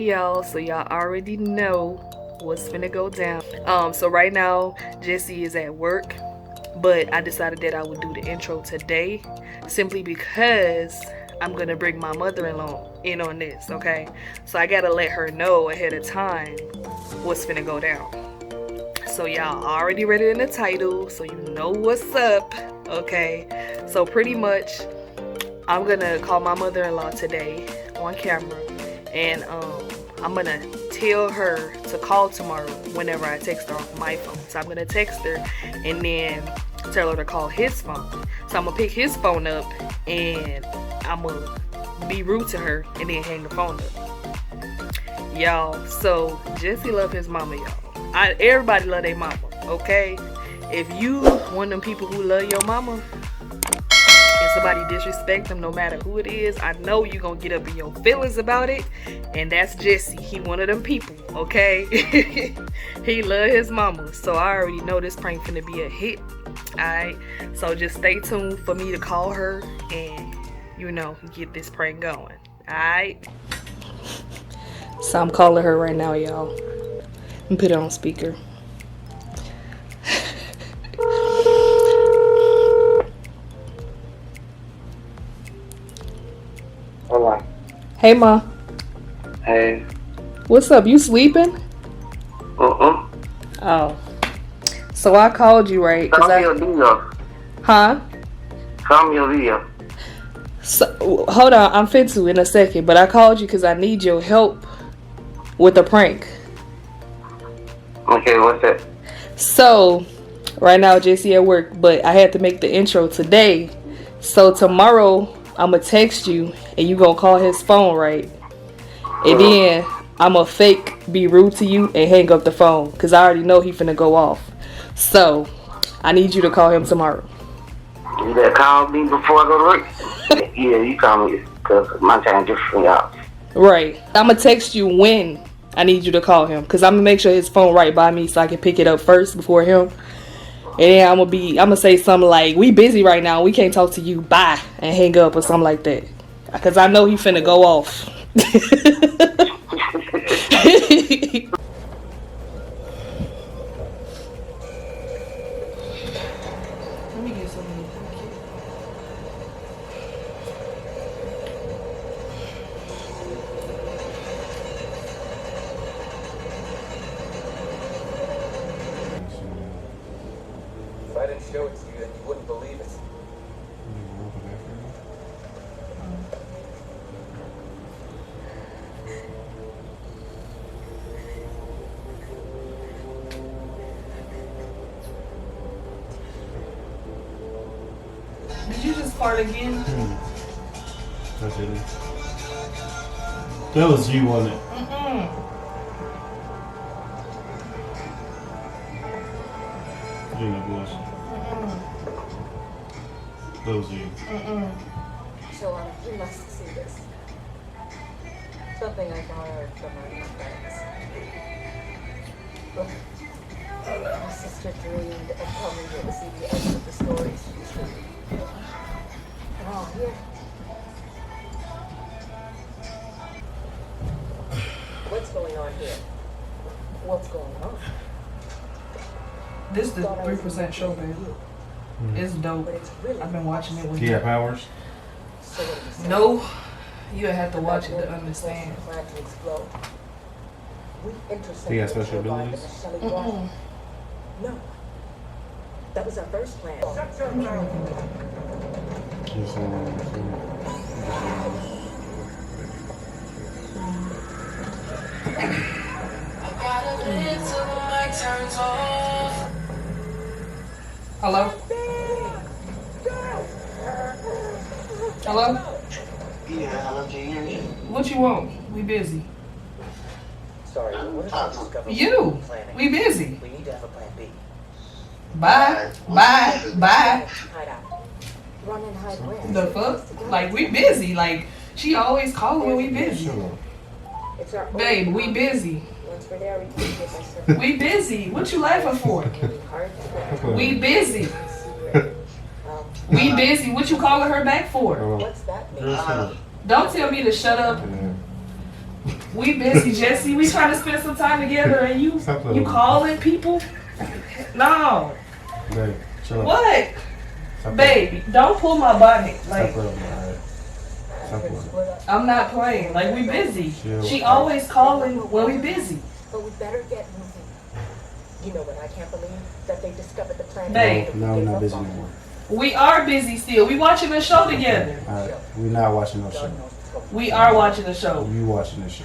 Hey y'all, so y'all already know what's finna go down. So right now Jessie is at work, but I decided that I would do the intro today simply because I'm gonna bring my mother-in-law in on this, okay? So I gotta let her know ahead of time what's finna go down. So y'all already read it in the title, so you know what's up, okay? So pretty much I'm gonna call my mother-in-law today on camera, and I'm gonna tell her to call tomorrow whenever I text her off my phone. So I'm gonna text her and then tell her to call his phone. So I'm gonna pick his phone up and I'm gonna be rude to her and then hang the phone up. Y'all, so Jessie love his mama, y'all. Everybody love their mama, okay? If you one of them people who love your mama, somebody disrespect them, no matter who it is, I know you gonna get up in your feelings about it, and that's Jessie. He one of them people, okay? He love his mama, so I already know this prank finna be a hit. Alright, so just stay tuned for me to call her and, you know, get this prank going. Alright, so I'm calling her right now, y'all, and put it on speaker. Hello. Hey, Ma. Hey. What's up? You sleeping? Oh. So I called you, right? Call me your video. Huh? Call me your video. So, hold on. I'm fit to in a second. But I called you because I need your help with a prank. Okay, what's that? So, right now, Jessie at work. But I had to make the intro today. So tomorrow, I'm going to text you. And you going to call his phone, right? And then I'm going to fake be rude to you and hang up the phone. Because I already know he finna go off. So, I need you to call him tomorrow. You better call me before I go to work. Yeah, you call me. Because my time just swing out. Right. I'm going to text you when I need you to call him. Because I'm going to make sure his phone right by me so I can pick it up first before him. And then I'm going to say something like, we busy right now. We can't talk to you. Bye. And hang up or something like that. Because I know he finna go off. Let me get some of these. If I didn't show it to you, then you wouldn't believe it. Did you just fart again? I didn't. That was you, wasn't it? You know, it was. That was you. Joanna, you must see this. Something I borrowed from my friends. My sister dreamed and told me to see the end of the stories she's reading. And all here. What's going on here? What's going on? This is the 3% show, baby. It's dope. But it's really I've been watching it with Do you have powers? So what do you say? No, you have to watch it to understand. Plan to explode. We Do you have special abilities? No. That was our first plan. Just, Hello? Hello? Yeah, I love to hear you. What you want? We busy. Sorry, what if I discover You? planning? We busy. We need to have a plan B. Bye. Bye. Bye. Hide out. Run and hide where? The fuck? Like, we busy. Like, she always calling when we busy. It's our Babe, we busy. Once we're there, we can get myself. We busy. What you laughing for? Hard to get We busy. secret. We busy. What you calling her back for? What's that mean? Don't tell me to shut up. Yeah. We busy, Jessie. We trying to spend some time together, and you Stop playing. calling people? No. Babe, chill out. What? Stop playing. Baby, don't pull my bonnet. Stop Like, playing, alright? Stop playing. I'm not playing. Like, we busy. Chill. She always calling when we busy. But we better get moving. You know what I can't believe? That they discovered the plan. Babe. No, we're not busy anymore. We are busy still. We watching the show together. Alright, we're not watching no show. We are watching the show. You watching this show.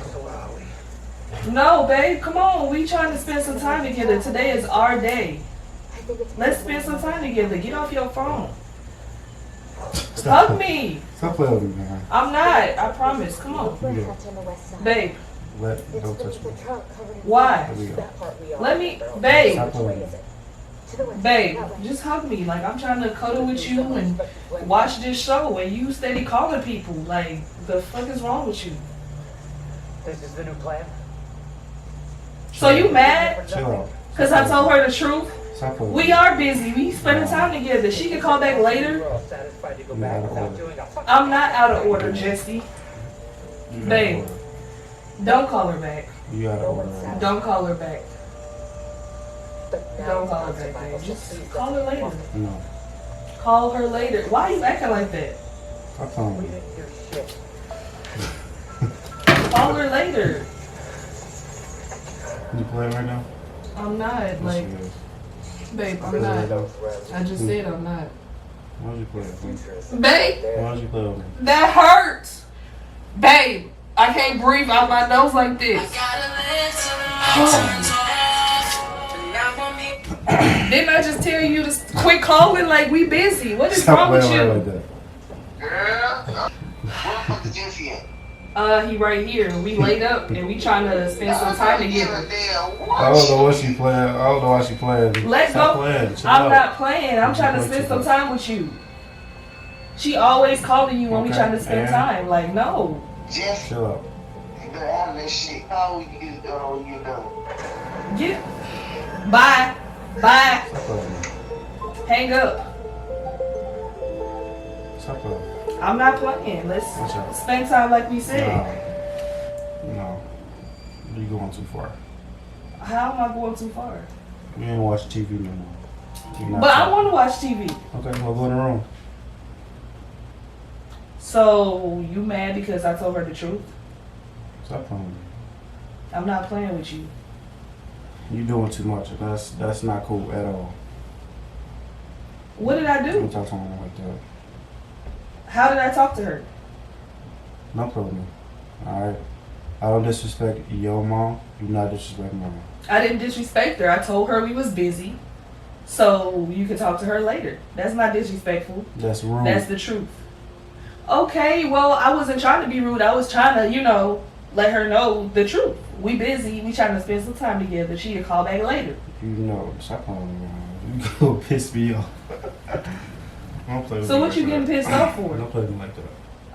No, babe, come on. We trying to spend some time together. Today is our day. I think it's Let's spend some time together. Get off your phone. Stop Hug playing. me. Stop playing with me, man. I'm not. I promise. Come on. We're on the west side. Babe, Don't touch me. The trunk covered in why? Here we go. that part we are. Let me, babe, Stop playing Where with is me. it? To the west. babe, That way. just hug me. Like, I'm trying to cuddle with you and watch this show, and you steady calling people. Like, the fuck is wrong with you? This is the new plan. So you mad? Chill out. Because I told her the truth? Stop playing. We are busy. We spending time together. She can call back later. We're all satisfied to go I'm back out of without order. doing a fucking I'm not out of order, Jessie. You out Babe. of order. Don't call her back. You out of order right now. Don't call her back. But now Don't call her it's back, survival, babe. so Just please call her don't- later. No. Call her later. Why are you acting like that? Stop playing We with me. didn't hear shit. Call her later. You playing right now? I'm not. Yes, Like, you is. babe, I'm Play right not. now. I just said I'm not. Why would you play with me? Babe, Why would you play with me? that hurts. Babe, I can't breathe out my nose like this. Didn't I just tell you to quit calling? Like, we busy. What is Stop wrong with playing you? like that. Girl, where the fuck is Jessie at? He right here. We laid up and we trying to spend some time together. I don't know what she playing. I don't know why she playing. Let's Stop go. playing. Chill I'm out. not playing. I'm trying to spend some time with you. She always calling you when we Okay, trying to spend and? time. Like, no. Jessie, Chill out. you better have that shit. How we get it done when you're done? Get. Bye. Bye. Stop playing with me. Hang up. Stop playing. I'm not playing. Let's Watch out. spend time like we said. No. You're going too far. How am I going too far? You ain't watch TV no more. You're not But I talking. want to watch TV. Okay, well, go in the room. So you mad because I told her the truth? Stop playing with me. I'm not playing with you. You're doing too much. That's not cool at all. What did I Don't do? talk to me like that. How did I talk to her? No problem. Alright? I don't disrespect your mom. You not disrespect my mom. I didn't disrespect her. I told her we was busy. So you can talk to her later. That's not disrespectful. That's rude. That's the truth. Okay, well, I wasn't trying to be rude. I was trying to, let her know the truth. We busy. We trying to spend some time together. She can call back later. You know, stop playing with me. Man. You go piss me off. Don't play with So me what like you that. getting pissed off for? Don't play with me like that.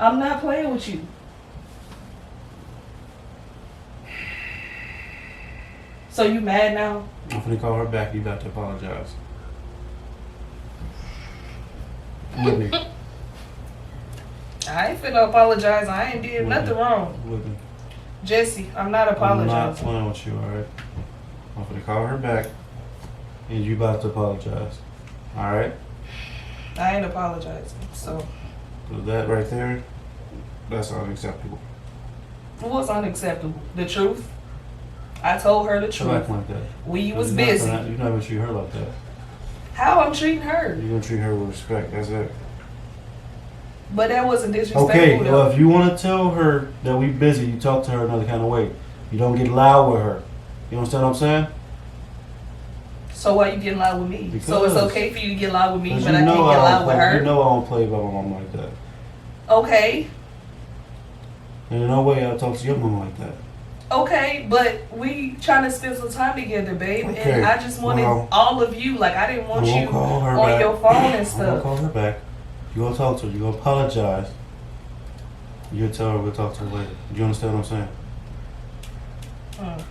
I'm not playing with you. So you mad now? I'm finna call her back. You got to apologize. Whitney. I ain't finna apologize. I ain't did nothing wrong. Whitney. Jessie, I'm not I'm not apologizing. playing with you, alright? I'm finna call her back. And you about to apologize. Alright? I ain't apologizing. So So that right there, that's unacceptable. what's unacceptable? The truth? I told her the She'll act truth. like that. We was You're not busy. gonna- You're not gonna treat her like that. How I'm treating her? You're gonna treat her with respect. That's it. But that wasn't disrespectful. Okay, though. well, if you want to tell her that we busy, you talk to her another kind of way. You don't get loud with her. You understand what I'm saying? So why you getting loud with me? So it's Because- okay for you to get loud with me, Because but you I can't know get I loud don't with play. her? You know I don't play by my mom like that. Okay, And in no way I'll talk to your mom like that. okay, but we trying to spend some time together, babe. Okay, And I just wanted well, all of you. Like, I didn't want I won't you call her on back. your phone and I'm gonna stuff. call her back. You gonna talk to her. You gonna apologize. You gonna tell her we'll talk to her later. Do you understand what I'm saying? Mm.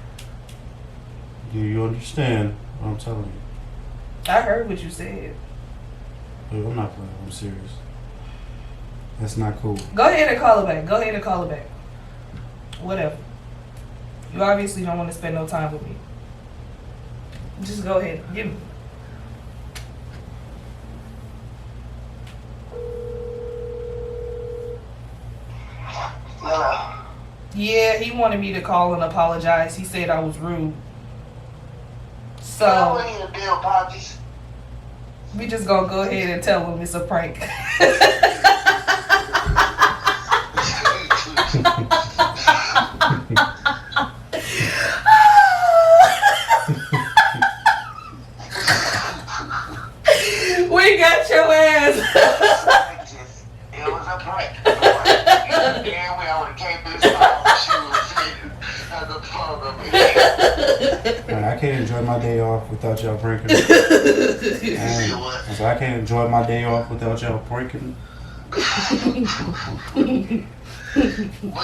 Do you understand what I'm telling you? I heard what you said. Babe, I'm not playing. I'm serious. That's not cool. Go ahead and call her back. Go ahead and call her back. Whatever. You obviously don't want to spend no time with me. Just go ahead. Give me. Hello. Yeah, he wanted me to call and apologize. He said I was rude. I So don't need a damn apologies. we just gonna go ahead and tell him it's a prank. We got your ass. It was a prank. Damn well, I would have came through this house. She was sitting at the phone of me. Man, I can't enjoy my day off without y'all pranking. You Man, what? so I can't enjoy my day off without y'all pranking. Well,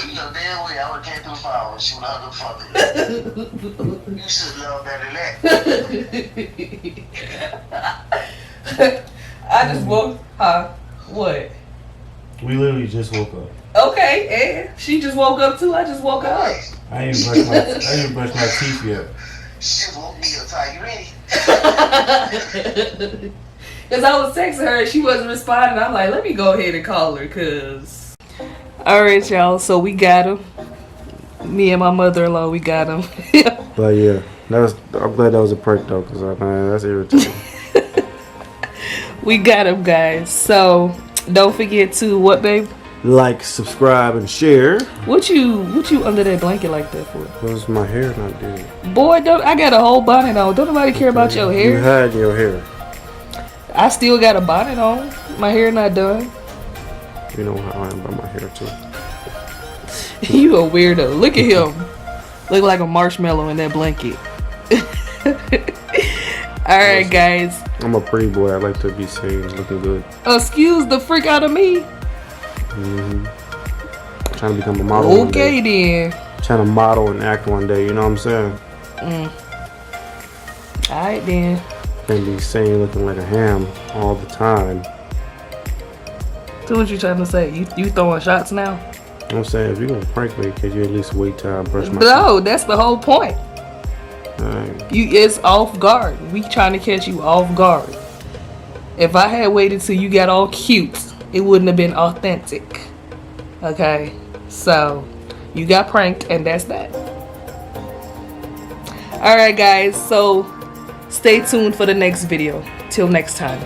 you know damn well I would have came through the phone and she would have hung the phone. You should love better than that. I just woke. Huh? What? We literally just woke up. Okay, and she just woke up too. I just woke up. I ain't even brushed my teeth yet. She woke me up tight. You ready? Cause I was texting her and she wasn't responding. I'm like, let me go ahead and call her, cause. All right, y'all. So we got him. Me and my mother-in-law, we got him. But yeah, I'm glad that was a prank though, cause man, that's irritating. We got him, guys. So don't forget to what, babe? Like, subscribe, and share. What you under that blanket like that for? What's my hair not doing? Boy, I got a whole bonnet on. Don't nobody care about your You hair. had your hair. I still got a bonnet on. My hair not done. You know how I am about my hair too. You a weirdo. Look at him. Look like a marshmallow in that blanket. All right, guys. I'm a pretty boy. I like to be seen looking good. Excuse the freak out of me. Trying to become a model one day. Okay, then. Trying to model and act one day. You know what I'm saying? All right, then. Can't be seen looking like a ham all the time. So what you trying to say? You throwing shots now? I'm saying if you're gonna prank me, could you at least wait till I brush my teeth? No, that's the whole point. Alright. It's off guard. We trying to catch you off guard. If I had waited till you got all cute, it wouldn't have been authentic. Okay? So, you got pranked and that's that. Alright, guys. So, stay tuned for the next video. Till next time.